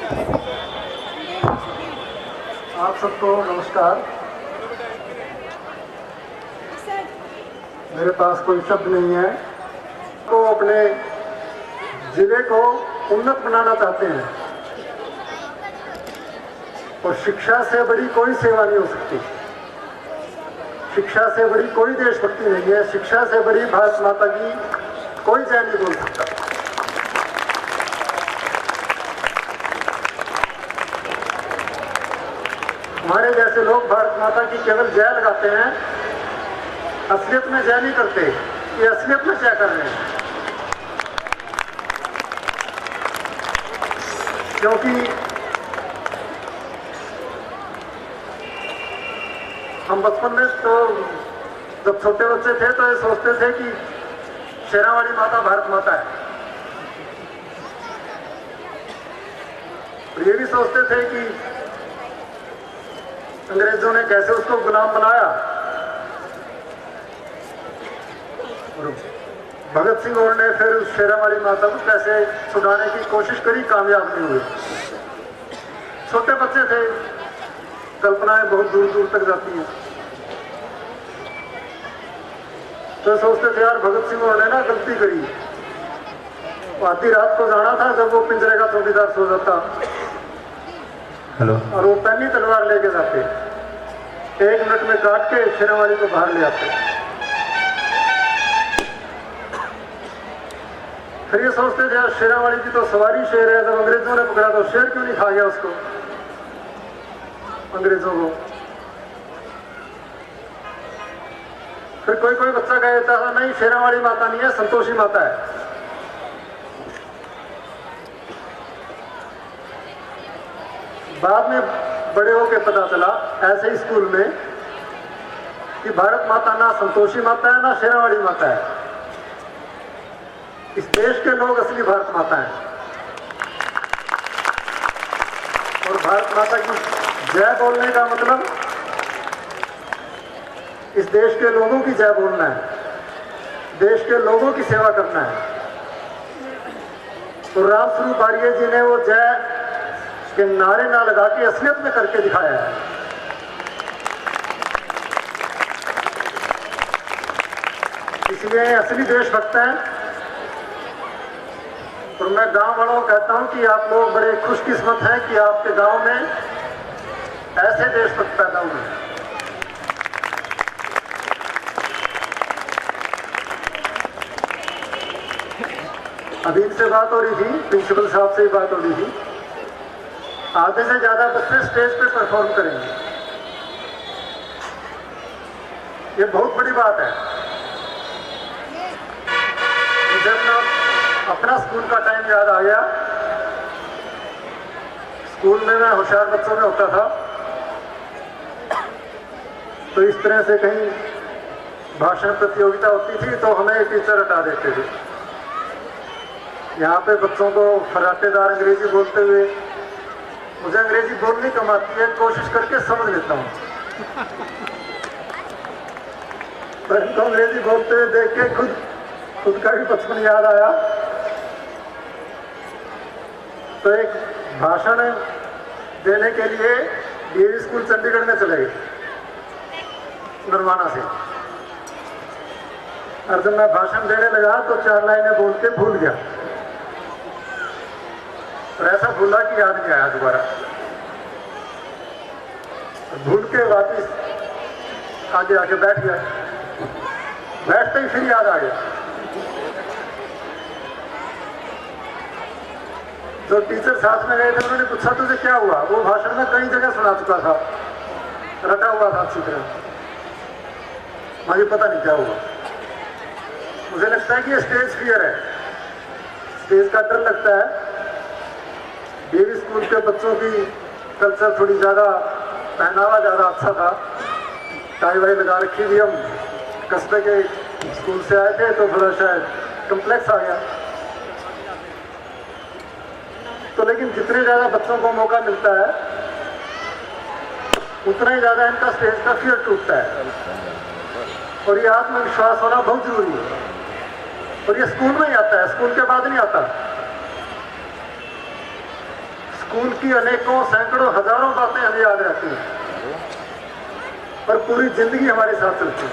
आप सबको नमस्कार। मेरे पास कोई शब्द नहीं है। तो अपने जिले को उन्नत बनाना चाहते हैं और शिक्षा से बड़ी कोई सेवा नहीं हो सकती, शिक्षा से बड़ी कोई देशभक्ति नहीं है, शिक्षा से बड़ी भारत माता की कोई जय नहीं बोल सकता। हमारे जैसे लोग भारत माता की केवल जय लगाते हैं, असलियत में जय नहीं करते। ये असलियत में जय कर रहे हैं, क्योंकि हम बचपन में तो जब छोटे बच्चे थे तो ये सोचते थे कि शेरावाली माता भारत माता है, और ये भी सोचते थे कि अंग्रेजों ने कैसे उसको गुलाम बनाया और भगत सिंह और ने फिर उस शेरावाली माता को कैसे छुड़ाने की कोशिश करी, कामयाब नहीं हुए। छोटे बच्चे थे, कल्पनाएं बहुत दूर दूर तक जाती हैं। तो सोचते थे यार भगत सिंह और ने ना गलती करी, आधी रात को जाना था जब वो पिंजरे का चौकीदार सो जाता और वो पैनी तलवार लेके जाते, 1 मिनट में काट के शेरावाली को बाहर ले आते। फिर ये सोचते थे यार शेरावाली की तो सवारी शेर है, जब अंग्रेजों ने पकड़ा तो शेर क्यों नहीं खा गया उसको, अंग्रेजों को। फिर कोई कोई बच्चा कहता था नहीं शेरावाली माता नहीं है, संतोषी माता है। बाद में बड़े होके पता चला ऐसे ही स्कूल में कि भारत माता ना संतोषी माता है ना शेरावाली माता है, इस देश के लोग असली भारत माता हैं। और भारत माता की जय बोलने का मतलब इस देश के लोगों की जय बोलना है, देश के लोगों की सेवा करना है। तो रामस्वरूप आर्य जी ने वो जय के नारे ना लगा के असलियत में करके दिखाया है। इसलिए असली देशभक्त हैं। और मैं गांव वालों को कहता हूं कि आप लोग बड़े खुशकिस्मत हैं कि आपके गांव में ऐसे देशभक्त पैदा हुए हैं। अभी इनसे बात हो रही थी, प्रिंसिपल साहब से ही बात हो रही थी, आधे से ज्यादा बच्चे स्टेज पे परफॉर्म करेंगे, ये बहुत बड़ी बात है। जब ना अपना स्कूल का टाइम याद आ गया, स्कूल में मैं होशियार बच्चों में होता था, तो इस तरह से कहीं भाषण प्रतियोगिता होती थी तो हमें टीचर हटा देते थे। यहाँ पे बच्चों को फराटेदार अंग्रेजी बोलते हुए, मुझे अंग्रेजी बोलनी कम आती है, कोशिश करके समझ लेता हूँ, पर इनको अंग्रेजी बोलते हुए देख के खुद का भी बचपन याद आया। तो एक भाषण देने के लिए डीएवी स्कूल चंडीगढ़ में चले गए नरवाना से, और जब मैं भाषण देने लगा तो 4 लाइनें बोल के भूल गया, और ऐसा भूला कि याद नहीं आया दोबारा। भूल के वापिस आगे आके बैठ गया, बैठते ही फिर याद आ गया। जो टीचर साथ में गए थे उन्होंने पूछा तुझे क्या हुआ, वो भाषण में कई जगह सुना चुका था, रटा हुआ था अच्छी तरह, मुझे पता नहीं क्या हुआ। मुझे लगता है कि ये स्टेज फियर है, स्टेज का डर लगता है। डीएवी स्कूल के बच्चों की कल्चर थोड़ी ज़्यादा, पहनावा ज़्यादा अच्छा था, टाई वाई लगा रखी थी। हम कस्बे के स्कूल से आए थे तो थोड़ा शायद कम्प्लेक्स आ गया। तो लेकिन जितने ज़्यादा बच्चों को मौका मिलता है उतना ही ज़्यादा इनका स्टेज का फियर टूटता है, और ये आत्मविश्वास होना बहुत जरूरी है। और ये स्कूल में ही आता है, स्कूल के बाद नहीं आता। स्कूल की अनेकों सैकड़ों हजारों बातें हमें याद रहती हैं, पर पूरी जिंदगी हमारे साथ चलती है।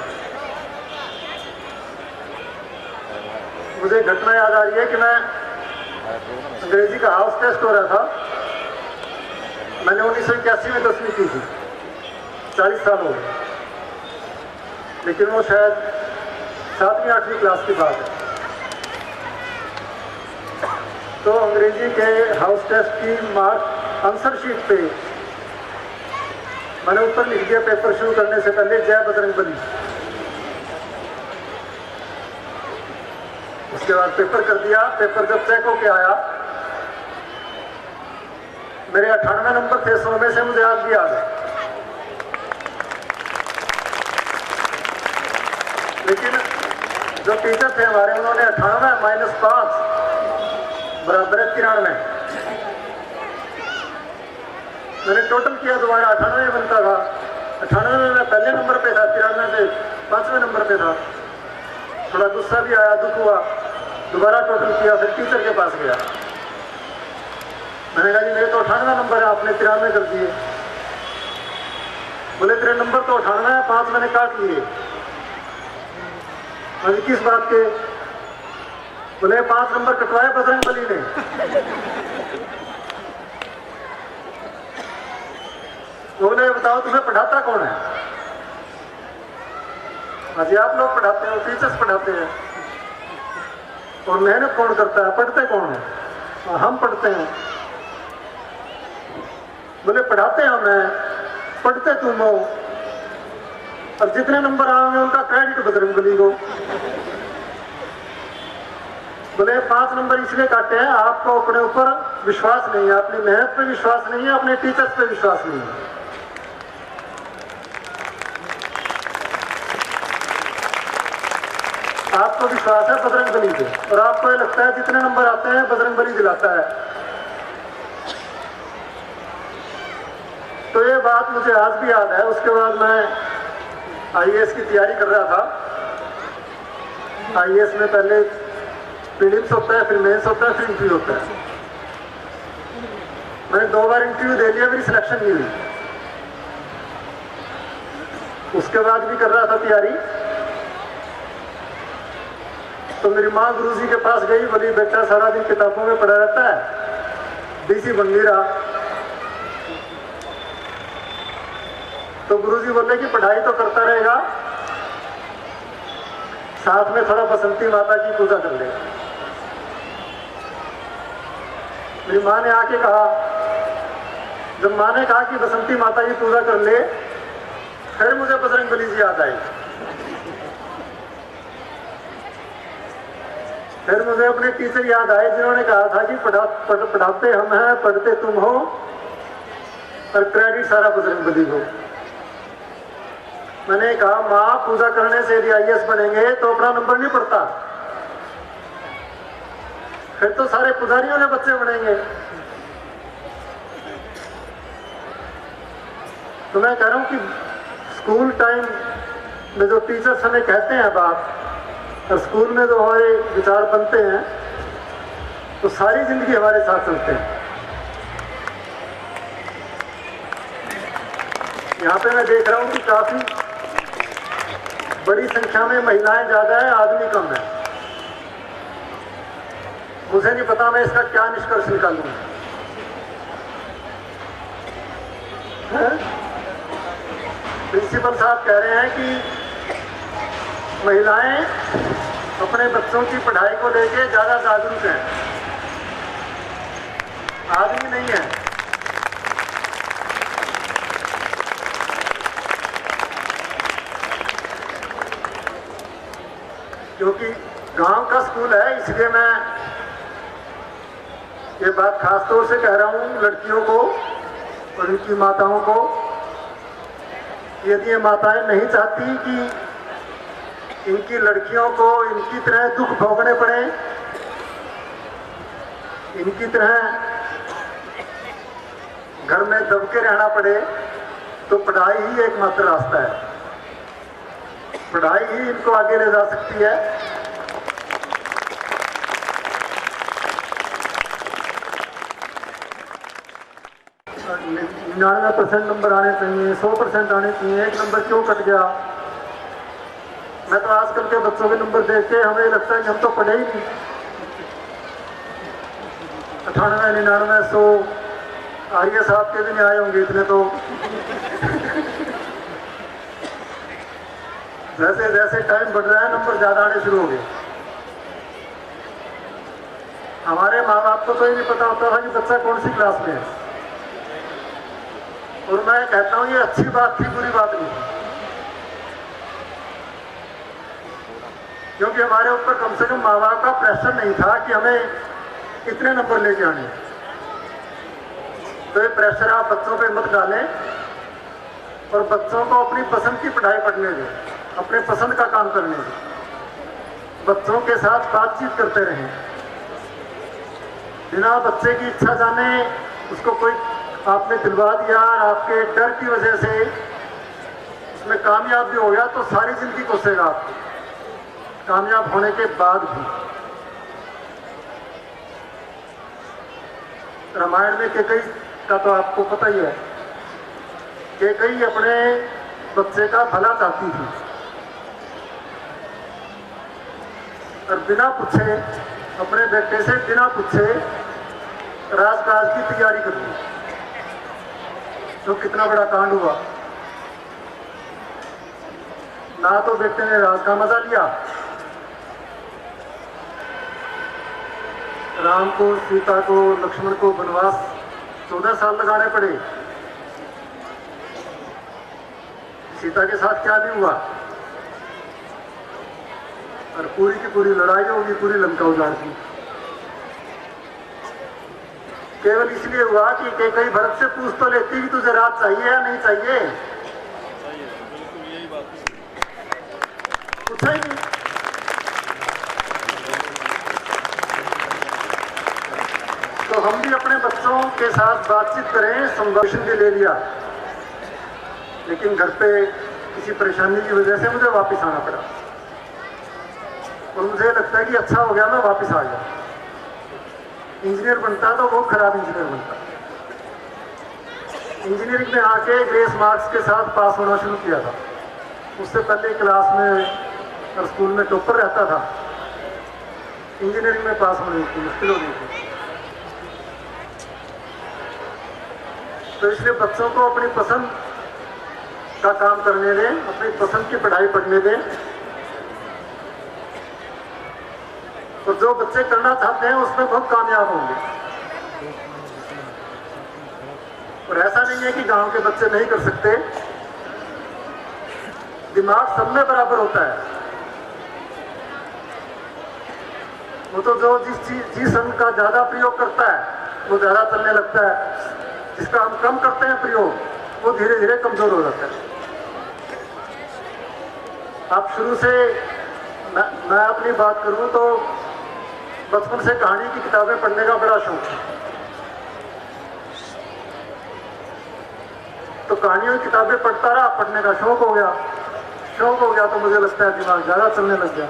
मुझे घटना याद आ रही है कि मैं अंग्रेजी का हाउस टेस्ट हो रहा था। मैंने 1981 में 10वीं की थी, 40 साल हो गए, लेकिन वो शायद 7वीं 8वीं क्लास की बात है। तो अंग्रेजी के हाउस टेस्ट की मार्क आंसर शीट पे मैंने ऊपर लिख दिया पेपर शुरू करने से पहले, जय बजरंगबली। उसके बाद पेपर कर दिया। पेपर जब चेक होके आया, मेरे 98 नंबर थे 100 में से, मुझे आज भी याद है। लेकिन जो टीचर थे हमारे, उन्होंने 98 - 5 बराबर है 93। मैंने टोटल किया, दोबारा 98 बनता था। 98 में मैं पहले नंबर पे था, 93 पे 5वें नंबर पे था। थोड़ा गुस्सा भी आया, दुख हुआ। दोबारा टोटल किया, फिर टीचर के पास गया। मैंने कहा जी मेरे तो 98 नंबर है, आपने 93 कर दिए। बोले तेरे नंबर तो 98 है, 5 मैंने काट लिए। अभी किस बात के? बोले 5 नंबर कटवाए बजरंगबली ने। बोले बताओ तुम्हें पढ़ाता कौन है? अजी आप लोग पढ़ाते हो, टीचर्स पढ़ाते हैं। और मेहनत कौन करता है? पढ़ते कौन है? और हम पढ़ते हैं। बोले पढ़ाते हम हैं, पढ़ते तुम हो, और जितने नंबर आएंगे उनका क्रेडिट बजरंगबली को। बोले 5 नंबर इसलिए काटे हैं, आपको अपने ऊपर विश्वास नहीं है, अपनी मेहनत पे विश्वास नहीं है, अपने टीचर्स पे विश्वास नहीं है। आपको विश्वास है बजरंगबली पे, और आपको ये लगता है जितने नंबर आते हैं बजरंगबली दिलाता है। तो ये बात मुझे आज भी याद है। उसके बाद मैं आईएएस की तैयारी कर रहा था। आईएएस में पहले प्रीलिम्स होता है, फिर मेंस होता है, फिर इंटरव्यू होता है। मैंने 2 बार इंटरव्यू दे लिया, मेरी सिलेक्शन नहीं हुई। उसके बाद भी कर रहा था तैयारी, तो मेरी माँ गुरुजी के पास गई। बोली बेटा सारा दिन किताबों में पढ़ा रहता है, डीसी बन नहीं रहा। तो गुरुजी बोले कि पढ़ाई तो करता रहेगा, साथ में थोड़ा बसंती माता की पूजा कर ले। मेरी माँ ने आके कहा, जब माँ ने कहा कि बसंती माता की पूजा कर ले, फिर मुझे बजरंगबली जी याद आई। फिर मुझे अपने टीचर याद आए, जिन्होंने कहा था कि पढ़ाते हम हैं, पढ़ते तुम हो, और क्रेडिट सारा बजरंगबली को। मैंने कहा माँ पूजा करने से यदि आईएएस बनेंगे तो अपना नंबर नहीं पड़ता, फिर तो सारे पुजारियों के बच्चे बनेंगे। तो मैं कह रहा हूं कि स्कूल टाइम में जो टीचर्स हमें कहते हैं बात, और स्कूल में जो हमारे विचार बनते हैं, तो सारी जिंदगी हमारे साथ चलते हैं। यहाँ पे मैं देख रहा हूँ कि काफी बड़ी संख्या में महिलाएं ज्यादा है, आदमी कम है। मुझे नहीं पता मैं इसका क्या निष्कर्ष निकालूं। प्रिंसिपल साहब कह रहे हैं कि महिलाएं अपने बच्चों की पढ़ाई को लेके ज्यादा जागरूक हैं, आदमी नहीं है। क्योंकि गांव का स्कूल है, इसलिए मैं ये बात खास तौर से कह रहा हूं लड़कियों को और उनकी माताओं को। यदि ये माताएं नहीं चाहती कि इनकी लड़कियों को इनकी तरह दुख भोगने पड़े, इनकी तरह घर में दबके रहना पड़े, तो पढ़ाई ही एकमात्र रास्ता है। पढ़ाई ही इनको आगे ले जा सकती है। 99% नंबर आने चाहिए, 100% आने चाहिए, एक नंबर क्यों कट गया। मैं तो आजकल के बच्चों के नंबर देख के हमें लगता है कि हम तो पढ़े ही नहीं। 98, 99, 100 आर्य साहब के भी नहीं आए होंगे इतने तो। जैसे जैसे टाइम बढ़ रहा है नंबर ज्यादा आने शुरू हो गए। हमारे माँ बाप को तो ये नहीं पता होता था कि बच्चा कौन सी क्लास में है। और मैं कहता हूँ ये अच्छी बात थी, बुरी बात नहीं थी, क्योंकि हमारे ऊपर कम से कम माँ बाप का प्रेशर नहीं था कि हमें इतने नंबर लेके आने। तो ये प्रेशर आप बच्चों पे मत डालें और बच्चों को अपनी पसंद की पढ़ाई पढ़ने दें, अपने पसंद का काम करने दें। बच्चों के साथ बातचीत करते रहें, बिना बच्चे की इच्छा जाने उसको कोई आपने दिलवा दिया और आपके डर की वजह से उसमें कामयाब भी हो गया तो सारी जिंदगी कोसेगा आपको, कामयाब होने के बाद भी। रामायण में कैकेयी का तो आपको पता ही है। कैकेयी अपने बच्चे का भला चाहती थी और बिना पूछे, अपने बेटे से बिना पूछे राजकाज की तैयारी कर दी। तो कितना बड़ा कांड हुआ। ना तो बेटे ने राज का मजा लिया, राम को, सीता को, लक्ष्मण को वनवास 14 साल लगाने पड़े। सीता के साथ क्या नहीं हुआ और पूरी की पूरी लड़ाई होगी, पूरी लंका उजाड़ दी। केवल इसलिए हुआ कि कैकेयी भरत से पूछ तो लेती कि तुझे राज चाहिए या नहीं चाहिए। पूछा ही नहीं। तो हम भी अपने बच्चों के साथ बातचीत करें, संभाषण भी ले लिया, लेकिन घर पे किसी परेशानी की वजह से मुझे वापस आना पड़ा और मुझे लगता है कि अच्छा हो गया मैं वापस आ गया। इंजीनियर बनता तो बहुत खराब इंजीनियर बनता। इंजीनियरिंग में आके ग्रेस मार्क्स के साथ पास होना शुरू किया था। उससे पहले क्लास में और स्कूल में टॉपर रहता था। इंजीनियरिंग में पास होने की मुश्किल हो गई थी। तो इसलिए बच्चों को अपनी पसंद का काम करने दें, अपनी पसंद की पढ़ाई पढ़ने दें। और जो बच्चे करना चाहते हैं उसमें बहुत कामयाब होंगे। और ऐसा नहीं है कि गांव के बच्चे नहीं कर सकते। दिमाग सब में बराबर होता है। वो तो जो जिस अंग का ज्यादा प्रयोग करता है वो ज्यादा चलने लगता है, जिसका हम कम करते हैं प्रयोग वो धीरे धीरे कमजोर हो जाता है। आप शुरू से मैं अपनी बात करूं तो बचपन से कहानी की किताबें पढ़ने का बड़ा शौक है। तो कहानियों की किताबें पढ़ता रहा, पढ़ने का शौक हो गया। शौक हो गया तो मुझे लगता है दिमाग ज्यादा चलने लग गया।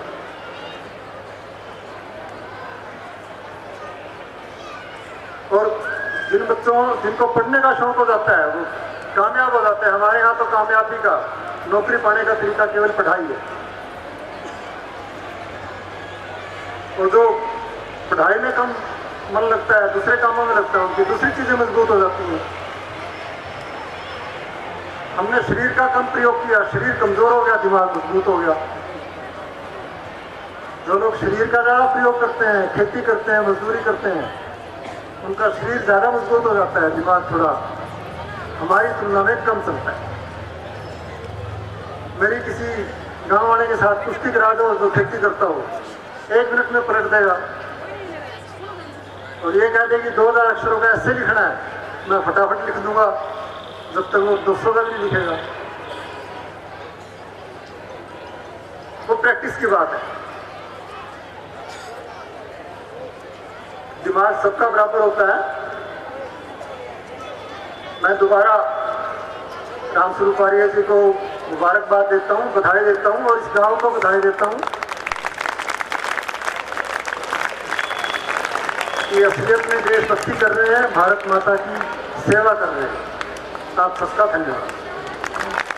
और जिन बच्चों जिनको पढ़ने का शौक हो जाता है वो कामयाब हो जाते हैं। हमारे यहाँ तो कामयाबी का, नौकरी पाने का तरीका केवल पढ़ाई है। और जो पढ़ाई में कम मन लगता है, दूसरे कामों में लगता है, उनकी दूसरी चीजें मजबूत हो जाती हैं। हमने शरीर का कम प्रयोग किया, शरीर कमजोर हो गया, दिमाग मजबूत हो गया। जो लोग शरीर का ज्यादा प्रयोग करते हैं, खेती करते हैं, मजदूरी करते हैं, उनका शरीर ज्यादा मजबूत हो जाता है, दिमाग थोड़ा हमारी तुलना में कम चलता है। मेरी किसी गांव वाले के साथ कुश्ती करा दो जो खेती करता हो, 1 मिनट में पलट देगा। और ये कह दे कि 2000 अक्षरों का ऐसे लिखना है, मैं फटाफट लिख दूंगा, जब तक वो 200 का भी नहीं लिखेगा। वो प्रैक्टिस की बात है। दिमाग सबका बराबर होता है। मैं दोबारा रामस्वरूप आर्य जी को मुबारकबाद देता हूँ, बधाई देता हूँ और इस गांव को बधाई देता हूँ कि असलियत में देशभक्ति कर रहे हैं, भारत माता की सेवा कर रहे हैं। आप सबका धन्यवाद।